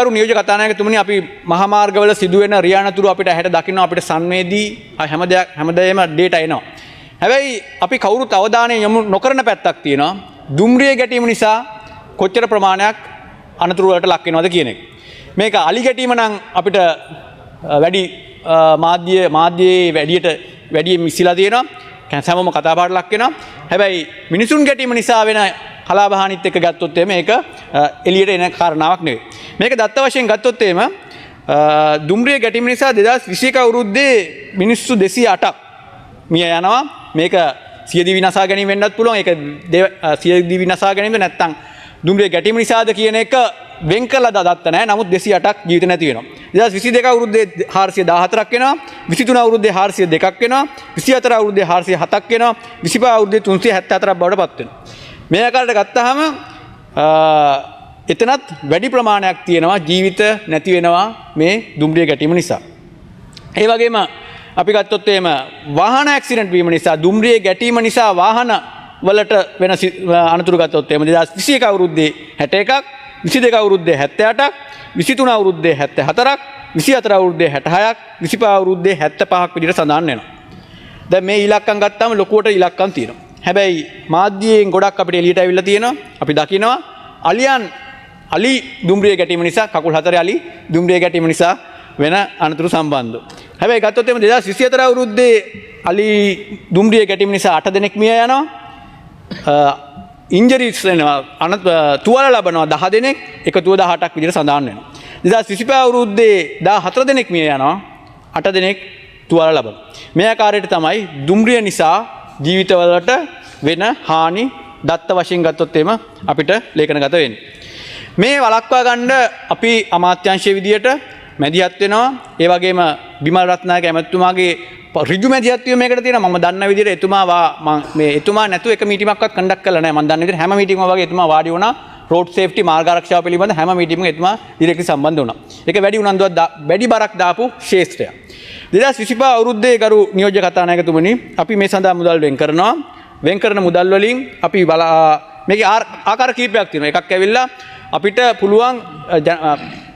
අරු නියෝජ්‍ය කතානායකතුමනි අපි මහා මාර්ගවල සිදුවෙන රියානතුරු අපිට ඇහැට දකින්න අපිට සංවේදී හැමදේම ඩේටා එනවා. හැබැයි අපි කවුරුත් අවධානය යොමු නොකරන පැත්තක් තියෙනවා. දුම්රිය ගැටීම නිසා කොච්චර ප්‍රමාණයක් අනතුරු වලට ලක් වෙනවද කියන එක. මේක අලි ගැටීම නම් අපිට වැඩි මාධ්‍යයේ වැඩි මිසිලා තියෙනවා. හැමෝම කතා බහට ලක් වෙනවා. හැබැයි මිනිසුන් ගැටීම නිසා වෙන කලාබහානිත් එක්ක ගත්තොත් මේක එළියට එන කාරණාවක් නෙවෙයි. මේක දත්ත වශයෙන් ගත්තොත් දුම්රිය ගැටීම නිසා 2021 අවුරුද්දේ මිනිස්සු 208ක් මිය යනවා. මේක සියදිවි විනාශා ගැනීම වෙන්නත් පුළුවන්. ඒක සියදිවි විනාශා ගැනීමද නැත්නම් දුම්රිය ගැටීම නිසාද කියන එක වෙන් කළා දත්ත නැහැ. නමුත් 208ක් ජීවිත නැති වෙනවා. 2022 අවුරුද්දේ 414ක් වෙනවා. 23 අවුරුද්දේ 402ක් වෙනවා. 24 අවුරුද්දේ 407ක් වෙනවා. 25 අවුරුද්දේ 374ක් බවට පත් වෙනවා. මේ ආකාරයට ගත්තාම එතනත් වැඩි ප්‍රමාණයක් තියෙනවා ජීවිත නැති වෙනවා මේ දුම්රිය ගැටීම නිසා. ඒ වගේම අපි ගත්තොත් එහෙම වාහන ඇක්සිඩන්ට් වීම නිසා දුම්රිය ගැටීම නිසා වාහන වලට වෙන අනතුරු ගත්තොත් එහෙම 2021 අවුරුද්දේ 61ක්, 22 අවුරුද්දේ 78ක්, 23 අවුරුද්දේ 74ක්, 24 අවුරුද්දේ 66ක්, 25 අවුරුද්දේ 75ක් විදිහට සඳහන් වෙනවා. දැන් මේ ඉලක්කම් ගත්තාම ලොකුවට ඉලක්කම් තියෙනවා. හැබැයි මාධ්‍යයෙන් ගොඩක් අපිට එළියට ඇවිල්ලා තියෙනවා. අපි දකිනවා අලි දුම්රිය ගැටීම නිසා කකුල් හතරේ අලි දුම්රිය ගැටීම නිසා වෙන අනතුරු සම්බන්ධව. හැබැයි ගත්තොත් එimhe 2024 අවුරුද්දේ අලි දුම්රිය ගැටීම නිසා 8 දෙනෙක් මිය යනවා. ඉන්ජරිස් වෙනවා තුවාල ලබනවා 10 දෙනෙක් එකතුව 18ක් විදිහට සඳහන් වෙනවා. 2025 අවුරුද්දේ 14 දෙනෙක් මිය යනවා 8 දෙනෙක් තුවාල ලබනවා. මේ ආකාරයට තමයි දුම්රිය නිසා ජීවිතවලට වෙන හානි දත්ත වශයෙන් ගත්තොත් එimhe අපිට ලේඛනගත වෙන්නේ. මේ වළක්වා ගන්න අපි අමාත්‍යාංශයේ විදියට මැදිහත් වෙනවා. ඒ වගේම බිමල් රත්නායක ඇමතුමාගේ ඍජු මැදිහත් වීම මේකට තියෙනවා. මම දන්න විදියට එතුමා නැතුව එක මීටිමක්වත් කන්ඩක්ට් කළා නැහැ. මම දන්න විදියට හැම මීටින්ගම වගේ එතුමා වාඩි වුණා. රෝඩ් සේෆ්ටි මාර්ග ආරක්ෂාව පිළිබඳ හැම මීටින්ගම එතුමා ඩිරෙක්ට්ලි සම්බන්ධ වුණා. ඒක වැඩි බරක් දාපු ශේෂ්ත්‍රයක්. 2025 අවුරුද්දේ ගරු නියෝජ්‍ය කතානායකතුමනි අපි මේ සඳහා මුදල් වෙන් කරනවා. වෙන් කරන මුදල් වලින් අපි මේකේ ආකාර කීපයක් තියෙනවා. එකක් ඇවිල්ලා අපිට පුළුවන්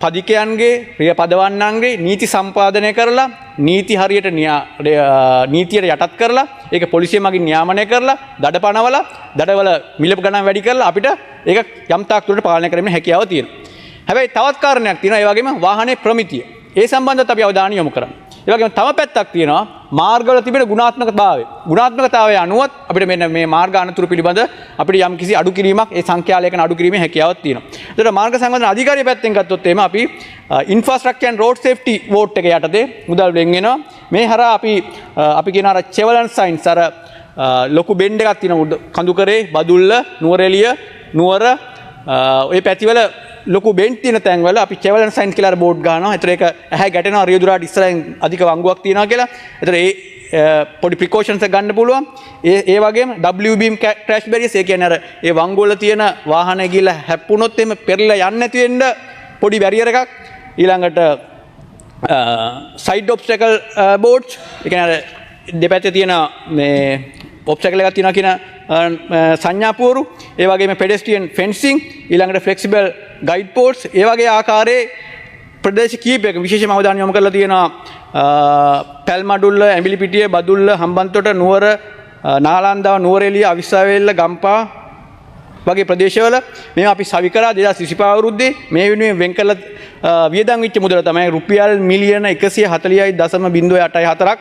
පදිකයන්ගේ ක්‍රියා පදවන්නන්ගේ නීති සම්පාදනය කරලා නීති හරියට නීතියට යටත් කරලා ඒක පොලිසිය මගින් නියාමනය කරලා දඩවල මිල ගණන් වැඩි කරලා අපිට ඒක යම් තාක් දුරට පාලනය කරන්න හැකියාව තියෙනවා. හැබැයි තවත් කාරණයක් තියෙනවා. ඒ වගේම වාහනේ ප්‍රමිතිය. ඒ සම්බන්ධවත් අපි අවධානය යොමු කරන්න. ඒ වගේම තව පැත්තක් තියෙනවා මාර්ගවල තිබෙන ගුණාත්මකතාවය. ගුණාත්මකතාවය අනුවත් අපිට මෙන්න මේ මාර්ග අනතුරු පිළිබඳ අපිට යම් කිසි අඩු කිරීමක් ඒ සංඛ්‍යා ලේඛන අඩු කිරීමේ හැකියාවක් තියෙනවා. ඒතර මාර්ග සංවර්ධන අධිකාරිය පැත්තෙන් ගත්තොත් එහෙම අපි infrastructure and road safety vote එක යටතේ මුදල් වෙන් වෙනවා. මේ හරහා අපි කියන අර චෙවලන් සයින්ස් අර ලොකු බෙන්ඩ් එකක් තියෙනවා කඳුකරේ බදුල්ල නුවරඑළිය නුවර ඔය පැතිවල ලොකු බෙන්ඩ් තියෙන තැන්වල අපි චෙවලන් සයින්ස් කියලා බෝඩ් ගන්නවා. ඒතර ඒක ඇහැ ගැටෙනවා රියදුරාට ඉස්සරහින් අධික වංගුවක් තියෙනවා කියලා. ඒතර පොඩි ප්‍රිකෝෂන්ස් එක ගන්න පුළුවන්. ඒ වගේම WBM ක්‍රැෂ් බැරියර්ස් ඒ කියන්නේ අර ඒ වංගු වල තියෙන වාහනේ ගිහලා හැප්පුණොත් එimhe පෙරලා යන්නේ නැති වෙන්න පොඩි බැරියර් එකක්. ඊළඟට සයිඩ් ඔබ්ස්ටැකල් බෝඩ්ස් ඒ කියන්නේ අර දෙපැත්තේ තියෙන මේ ඔබ්ස්ටැකල් එකක් තියෙනවා කියන සංඥාපුවරු. ඒ වගේම පෙඩෙස්ට්‍රියන් ෆෙන්සිං ඊළඟට ෆ්ලෙක්සිබල් ගයිඩ් පෝස්ට්ස් ඒ වගේ ආකාරයේ ප්‍රදේශ කීපයක විශේෂම අවධානය යොමු කරලා තියෙනවා. පැල්මඩුල්ල ඇඹිලිපිටිය බදුල්ල හම්බන්තොට නුවර නාලන්දාව නුවරඑළිය අවිස්සාවේල්ල ගම්පා වගේ ප්‍රදේශවල මේවා අපි සවි කරා 2025 අවුරුද්දේ මේ වෙනුවෙන් වෙන් කළ වියදම් වෙච්ච මුදල තමයි රුපියල් මිලියන 140.084ක්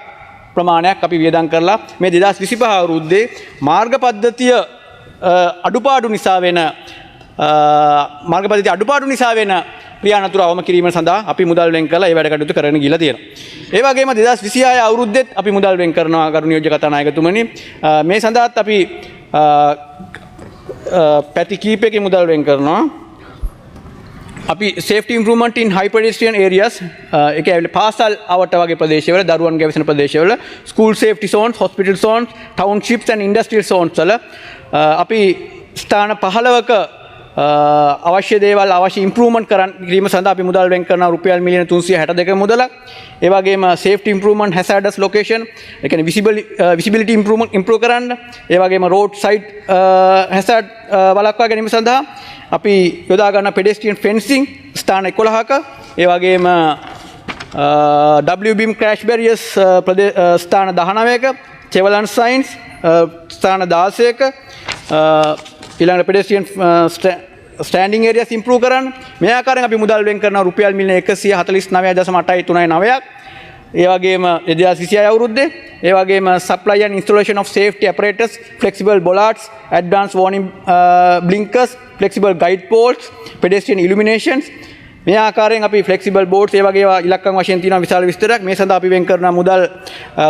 ප්‍රමාණයක් අපි වියදම් කරලා මේ 2025 අවුරුද්දේ මාර්ග පද්ධතිය අඩුපාඩු නිසා වෙන ක්‍රියානතුරු අවම කිරීම සඳහා අපි මුදල් වෙන් කරලා ඒ වැඩ කටයුතු කරගෙන ගිහලා තියෙනවා. ඒ වගේම 2026 අවුරුද්දෙත් අපි මුදල් වෙන් කරනවා ගරු නියෝජ්‍ය කතානායකතුමනි. මේ සඳහාත් අපි පැති කීපයකින් මුදල් වෙන් කරනවා. අපි safety improvement in high pedestrian areas ඒක ඇවිල්ලා පාසල් අවට වගේ ප්‍රදේශවල දරුවන් ගැවසෙන ප්‍රදේශවල school safety zones, hospital zones, townships and industrial zones වල අපි ස්ථාන 15ක අවශ්‍ය දේවල් අවශ්‍ය ඉම්ප්‍රූව්මන්ට් කිරීම සඳහා අපි මුදල් වෙන් කරනවා රුපියල් මිලියන 362 මුදලක්. ඒ වගේම සේෆ්ටි ඉම්ප්‍රූව්මන්ට් හැසඩස් ලොකේෂන් ඒ කියන්නේ විසිබිලිටි ඉම්ප්‍රූව් කරන්න. ඒ වගේම රෝඩ් සයිඩ් හැසඩ් වළක්වා ගැනීම සඳහා අපි යොදා ගන්න පෙඩෙස්ට්‍රියන් ෆෙන්සිං ස්ථාන 11ක. ඒ වගේම WBeam crash barriers ස්ථාන 19ක. චෙවලන් සයින්ස් ස්ථාන 16ක. ඊළඟ පෙඩෙස්ට්‍රියන් ස්ටෑන්ඩිං ඒරියාස් ඉම්ප්‍රූව් කරන්න. මේ ආකාරයෙන් අපි මුදල් වෙන් කරනවා රුපියල් මිලියන 149.839. ඒ වගේම 2026 අවුරුද්දේ ඒ වගේම supply and installation of safety apparatus, flexible bollards, advanced warning blinkers, flexible guide poles, pedestrian illuminations. මේ ආකාරයෙන් අපි flexible boards ඒ වගේ ඉලක්කම් වශයෙන් තියෙන විශාල විස්තරයක් මේ සඳහා අපි වෙන් කරන මුදල්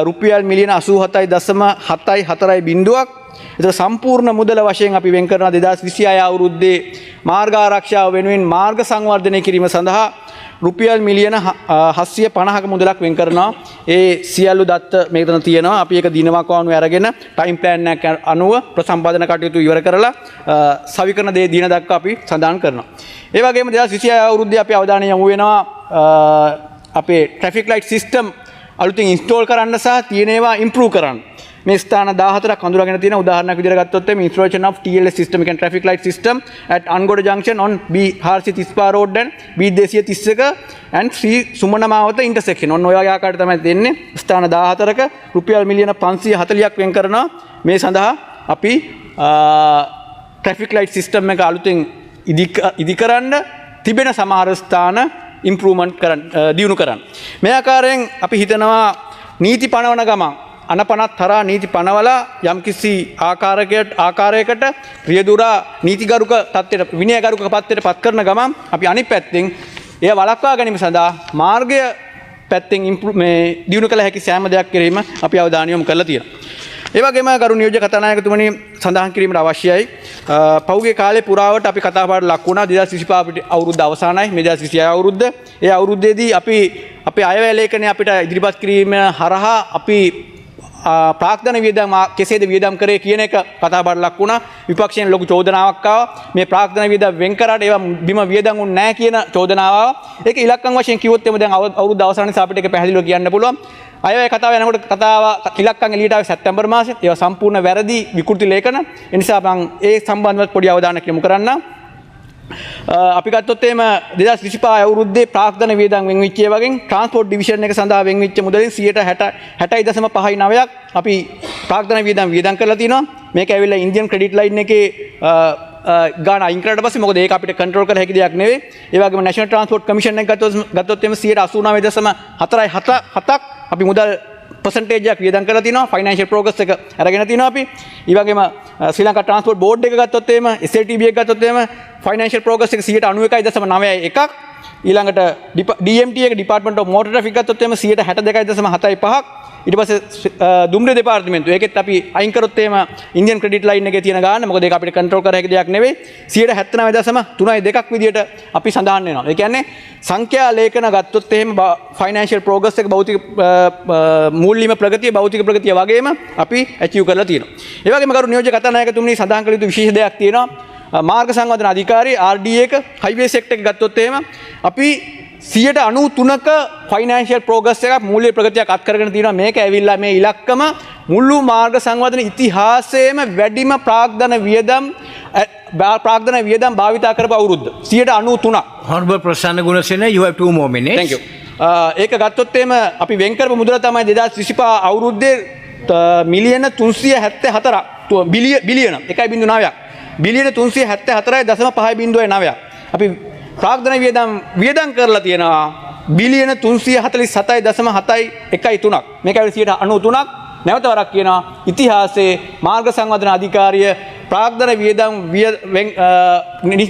රුපියල් මිලියන 87.740ක්. ඒක සම්පූර්ණ මුදල වශයෙන් අපි වෙන් කරන 2026 අවුරුද්දේ මාර්ග ආරක්ෂාව වෙනුවෙන් මාර්ග සංවර්ධනය කිරීම සඳහා රුපියල් මිලියන 750ක මුදලක් වෙන් කරනවා. ඒ සියලු දත්ත මේකතන තියෙනවා. අපි ඒක දිනවක් වවුණු අරගෙන ටයිම් ප්ලෑන් එකක් අනුව ප්‍රසම්පාදන කටයුතු ඉවර කරලා සවිකරණ දේ දින දක්වා අපි සඳහන් කරනවා. ඒ වගේම 2026 අවුරුද්දේ අපි අවධානය යොමු වෙනවා අපේ ට්‍රැෆික් ලයිට් සිස්ටම් අලුතින් ඉන්ස්ටෝල් කරන්න සහ තියෙන ඒවා ඉම්ප්‍රූව් කරන්න. මේ ස්ථාන 14ක් හඳුනාගෙන තියෙන උදාහරණයක් විදිහට ගත්තොත් මේ installation of TLS system again traffic light system at Angoda junction on B430 road and B231 and Sri Sumanamawatha intersection ඔන්න ඔය වගේ ආකාරයට තමයි දෙන්නේ. ස්ථාන 14ක රුපියල් මිලියන 540ක් වෙන් කරනවා මේ සඳහා අපි traffic light system එක අලුතෙන් ඉදිකරන්න තිබෙන සමහර ස්ථාන ඉම්ප්‍රූව්මන්ට් කරන්න දියුණු කරන්න. මේ ආකාරයෙන් අපි හිතනවා නීති පනවන ගමන් අනපනත් තරා නීති පනවලා යම්කිසි ආකාරයකට රියදුරා නීතිගරුක තත්ත්වයට විනයගරුක පත්වයට පත් කරන ගමන් අපි අනිත් පැත්තෙන් එය වළක්වා ගැනීම සඳහා මාර්ගය පැත්තෙන් දියුණු කළ හැකි සෑම දෙයක් කිරීම අපි අවධානය යොමු කරලා තියෙනවා. ඒ වගේම ගරු නියෝජ්‍ය කතානායකතුමනි සඳහන් කිරීමට අවශ්‍යයි පහුගිය කාලේ පුරාවට අපි කතා බහට ලක් වුණා 2025 අවුරුද්ද අවසానයි මේ 2026 අවුරුද්ද. ඒ අවුරුද්දේදී අපි අපේ අයවැය ලේඛනය අපිට ඉදිරිපත් කිරීම හරහා අපි ප්‍රාග්ධන වියදම් කෙසේද වියදම් කරේ කියන එක කතා බහට ලක් වුණා. විපක්ෂයෙන් ලොකු චෝදනාවක් ආවා. මේ ප්‍රාග්ධන වියදම් වෙන් කරාට ඒවා බිම වියදම් උන්නේ නැහැ කියන චෝදනාව ආවා. ඒක ඉලක්කම් වශයෙන් කිව්වොත් එමු දැන් අවුරුද්ද අවසාන නිසා අපිට ඒක පැහැදිලිව කියන්න පුළුවන්. අයවැය කතාව යනකොට කතාව ඉලක්කම් එළියට ආවේ සැප්තැම්බර් මාසේ. ඒවා සම්පූර්ණ වැරදි විකෘති ලේඛන. ඒ නිසා මම ඒ සම්බන්ධව පොඩි අවධානයක් යොමු කරන්න. අපි ගත්තොත් එහෙම 2025 අවුරුද්දේ ප්‍රාග්ධන වියදම් වෙන් වෙච්ච ඒ වගේ ට්‍රාන්ස්පෝර්ට් ඩිවිෂන් එක සඳහා වෙන් වෙච්ච මුදලින් 60.59ක් අපි ප්‍රාග්ධන වියදම් කරලා තිනවා. මේක ඇවිල්ලා ඉන්දියන් ක්‍රෙඩිට් ලයින් එකේ ගාන අයින් කරලා පස්සේ මොකද ඒක අපිට කන්ට්‍රෝල් කර හැකි දෙයක් නෙවෙයි. ඒ වගේම නැෂනල් ට්‍රාන්ස්පෝර්ට් කමිෂන් එක ගත්තොත් එimhe 89.47ක් අපි මුදල් percentage එකක් වියදම් කරලා තිනවා. ෆයිනෑන්ෂියල් ප්‍රෝග්‍රස් එක අරගෙන තිනවා අපි. ඒ වගේම ශ්‍රී ලංකා ට්‍රාන්ස්පෝර්ට් බෝඩ් එක ගත්තොත් එහෙම SLTB එක ගත්තොත් එහෙම ෆයිනෑන්ෂියල් ප්‍රෝග්‍රස් එක 91.91ක්. ඊළඟට DMT එක ඩිපාර්ට්මන්ට් ඔෆ් මෝටර් ට්‍රැෆික් ගත්තොත් එහෙම 62.75ක්. ඊට පස්සේ දුම්රිය දෙපාර්තමේන්තුව ඒකෙත් අපි අයින් කරොත් එහෙම ඉන්දියන් ක්‍රෙඩිට් ලයින් එකේ තියෙන ගාන මොකද ඒක අපිට කන්ට්‍රෝල් කර හැකි දෙයක් නෙවෙයි 79.32ක් විදියට අපි සඳහන් වෙනවා. ඒ කියන්නේ සංඛ්‍යා ලේඛන ගත්තොත් එහෙම ෆයිනෑන්ෂියල් ප්‍රෝග්‍රස් එක භෞතික මූල්‍යම ප්‍රගතිය භෞතික ප්‍රගතිය වගේම අපි ඇචීව් කරලා තියෙනවා. ඒ වගේම කරු නියෝජ්‍ය කතානායකතුමනි සඳහන් කළ යුතු විශේෂ දෙයක් තියෙනවා. මාර්ග සංවර්ධන අධිකාරී RDA එක හයිවේ සෙක්ටර් එක ගත්තොත් එහෙම අපි 93ක ෆයිනෑන්ෂියල් ප්‍රෝග්‍රස් එකක් මූල්‍ය ප්‍රගතියක් අත් කරගෙන තියෙනවා. මේක ඇවිල්ලා මේ ඉලක්කම මුළු මාර්ග සංවර්ධන ඉතිහාසයේම වැඩිම ප්‍රාග්ධන වියදම් භාවිතා කරපු අවුරුද්ද 93ක්. Honorable Prasanna Gunasena, you have 2 more minutes. Thank you. ඒක ගත්තොත් එහෙම අපි වෙන් කරපු මුදල තමයි 2025 අවුරුද්දේ මිලියන 374ක් බිලියන 1.9ක් බිලියන 374.509ක් අපි ප්‍රාග්ධන වියදම් කරලා තියෙනවා බිලියන 347.713ක්. මේක ඇවිල්ලා 93ක්. නැවත වරක් කියනවා ඉතිහාසයේ මාර්ග සංවර්ධන අධිකාරිය ප්‍රාග්ධන වියදම්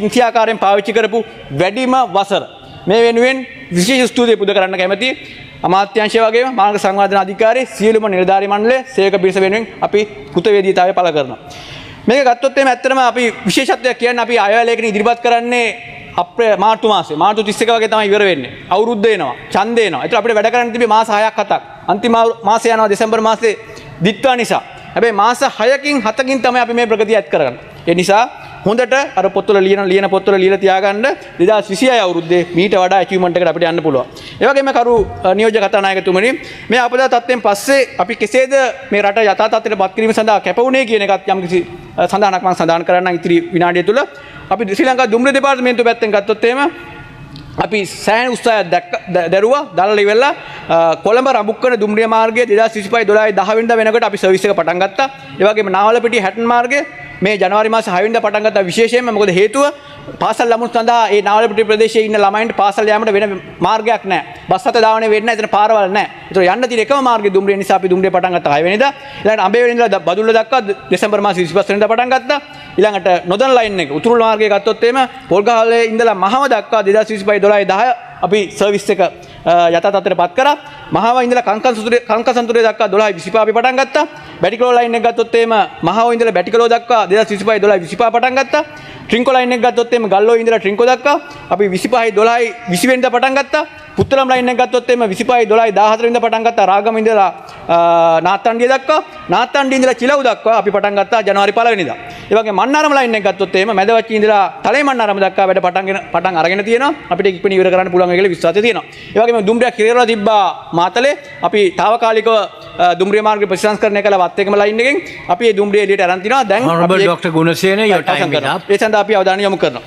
නිසියාකාරයෙන් පාවිච්චි කරපු වැඩිම වසර. මේ වෙනුවෙන් විශේෂ ස්තුතිය පුද කරන්න කැමැති අමාත්‍යාංශය වගේම මාර්ග සංවර්ධන අධිකාරිය සියලුම නිලධාරී මණ්ඩලය සේවක පිරිස වෙනුවෙන් අපි කෘතවේදීතාවය පළ කරනවා. මේක ගත්තොත් එimhe ඇත්තටම අපි විශේෂත්වයක් කියන්නේ අපි අයවැය ලේඛන ඉදිරිපත් කරන්නේ මාර්තු මාසේ මාර්තු 31 වගේ තමයි ඉවර වෙන්නේ. අවුරුද්ද එනවා, ඡන්දය එනවා. ඒතර අපිට වැඩ කරන්න තිබේ මාස 6ක් 7ක්. අන්තිම මාසේ යනවා දෙසැම්බර් මාසේ දිත්වා නිසා. හැබැයි මාස 6කින් 7කින් තමයි අපි මේ ප්‍රගතිය ඇත් කරගන්නේ. ඒ නිසා හොඳට අර පොත්වල ලියන පොත්වල ලියලා තියාගන්න 2026 අවුරුද්දේ මීට වඩා achievement එකට අපිට යන්න පුළුවන්. ඒ වගේම කරු නියෝජ්‍ය කතානායකතුමනි මේ අපදා තත්ත්වයෙන් පස්සේ අපි කෙසේද මේ රට යථා තත්ත්වයට පත් කිරීම සඳහා කැප වුණේ කියන එකත් යම්කිසි සඳහනක් මම සඳහන් කරන්න ඉතිරි විනාඩිය තුල අපි ශ්‍රී ලංකා දුම්රිය දෙපාර්තමේන්තුව පැත්තෙන් ගත්තොත් එහෙම අපි සෑහෙන උත්සාහයක් දැරුවා දාලා ඉවරලා කොළඹ රඹුක්කන දුම්රිය මාර්ගයේ 2025 12 10 වෙනිදා වෙනකොට අපි සර්විස් එක පටන් ගත්තා. ඒ වගේම නාවලපිටිය හැටන් මාර්ගයේ මේ ජනවාරි මාසේ 6 වෙනිදා පටන් ගත්තා විශේෂයෙන්ම මොකද හේතුව පාසල් ළමුන් සඳහා ඒ නාවලපිටිය ප්‍රදේශයේ ඉන්න ළමයින්ට පාසල් යාමට වෙන මාර්ගයක් නැහැ. බස් රථ ධාවනය වෙන්නේ නැහැ. එතන පාරවල් නැහැ. ඒතර යන්න තියෙන එකම මාර්ගය දුම්රිය නිසා අපි දුම්රිය පටන් ගත්තා 6 වෙනිදා. ඊළඟට අඹේ වෙනිදා බදුල්ල දක්වා දෙසැම්බර් මාසේ 25 වෙනිදා පටන් ගත්තා. ඊළඟට නොදන් ලයින් එක උතුරු මාර්ගය ගත්තොත් එimhe පොල්ගහලේ ඉඳලා මහව දක්වා 2025 12 10 අපි සර්විස් එක යථා තත්ත්වයට පත් කරා. මහව ඉඳලා කංකසන්තුරේ දක්වා 12:25 අපි පටන් ගත්තා. බැටිකලෝ ලයින් එක ගත්තොත් එimhe මහව ඉඳලා බැටිකලෝ දක්වා 2025 12:25 පටන් ගත්තා. ට්‍රින්කෝ ලයින් එක ගත්තොත් එimhe ගල්ලෝ ඉඳලා ට්‍රින්කෝ දක්වා අපි 25 12 20 වෙනිදා පටන් ගත්තා. පුත්තලම් ලයින් එක ගත්තොත් එimhe 25 12 14 වෙනිදා පටන් ගත්තා. රාගම ඉඳලා නාත්තන්ඩිය දක්වා නාත්තන්ඩිය ඉඳලා චිලව් දක්වා අපි පටන් ගත්තා ජනවාරි 1 වෙනිදා. ඒ වගේ මන්නාරම ලයින් එක ගත්තොත් එimhe මැදවච්චි ඉඳලා තලේ මන්නාරම දක්වා වැඩ පටන් අරගෙන තියෙනවා. අපිට ඉක්මනින් ඉවර කරන්න පුළුවන් කියලා විශ්වාසය තියෙනවා. ඒ වගේම දුම්රිය කිරේරලා තිබ්බා මාතලේ අපි తాවකාලිකව දුම්රිය මාර්ගය ප්‍රතිසංස්කරණය කළ වත් එකම ලයින් එකෙන් අපි මේ දුම්රිය එළියට අරන් තිනවා. දැන් Honorable Dr. Gunasena, your time is up. ඒ සඳහා අපි අවධානය යොමු කරනවා.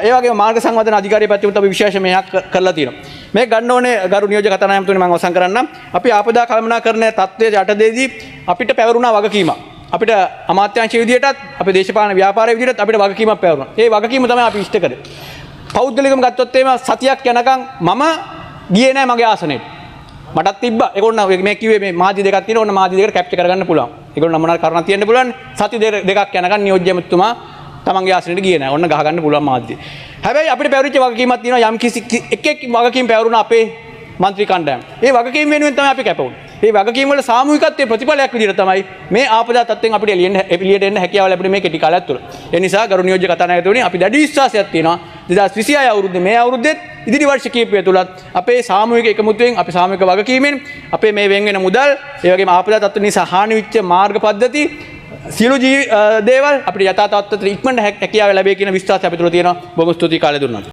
ඒ වගේම මාර්ග සංවර්ධන අධිකාරිය පැත්තෙන් අපි විශේෂ මෙහෙයක් කරලා තියෙනවා. මේ ගන්න ඕනේ ගරු නියෝජ්‍ය කතානායකතුමනි මම අවසන් කරන්නම්. අපි ආපදා කළමනාකරණ තත්ත්වයේ යටතේදී අපිට පැවරුණා වගකීමක්. අපිට අමාත්‍යාංශ විදියටත් අපේ දේශපාලන ව්‍යාපාරයේ විදියටත් අපිට වගකීමක් පැවරුණා. ඒ වගකීම තමයි අපි ඉෂ්ට කරේ. පෞද්ගලිකව ගත්තොත් එහෙම සතියක් යනකම් මම ගියේ නැහැ මගේ ආසනේට. මටත් තිබ්බා. ඒගොල්ලෝ මේ කිව්වේ මේ මාධ්‍ය දෙකක් තියෙනවා. ඕන මාධ්‍ය දෙකට කැප්චර් කරගන්න පුළුවන්. ඒගොල්ලෝ මොනවා කරන්න තියෙන්න පුළුවන්. සති දෙකක් යනකම් නියෝජ්‍ය ඇමතුමා තමන්ගේ ආසනේට ගියේ නැහැ. ඔන්න ගහ ගන්න පුළුවන් මාධ්‍ය. හැබැයි අපිට පැවරිච්ච වගකීමක් තියෙනවා. යම් කිසි එක් වගකීම් පැවරුණා අපේ මන්ත්‍රී කණ්ඩායම. ඒ වගකීම් වෙනුවෙන් තමයි අපි කැපවුනේ. මේ වගකීම් වල සාමූහිකත්වයේ ප්‍රතිඵලයක් විදිහට තමයි මේ ආපදා තත්ත්වෙන් අපිට එළියට එන්න හැකියාව ලැබුණේ මේ කෙටි කාලයක් තුළ. ඒ නිසා ගරු නියෝජ්‍ය කතානායකතුමනි අපි දැඩි විශ්වාසයක් තියෙනවා 2026 අවුරුද්දේ මේ අවුරුද්දේත් ඉදිරි වර්ෂ කිහිපය තුලත් අපේ සාමූහික එකමුතුවෙන් අපේ සාමූහික වගකීමෙන් අපේ මේ වෙන් වෙන මුදල් ඒ වගේම ආපදා තත්ත්ව නිසා හානි වෙච්ච මාර්ග පද්ධති සියලු දේවල් අපිට යථා තත්ත්වයට ඉක්මනට හැකියාව ලැබේ කියන විශ්වාසය අපිට තුළ තියෙනවා. බොහොම ස්තුතියි කාලය දුන්නාට.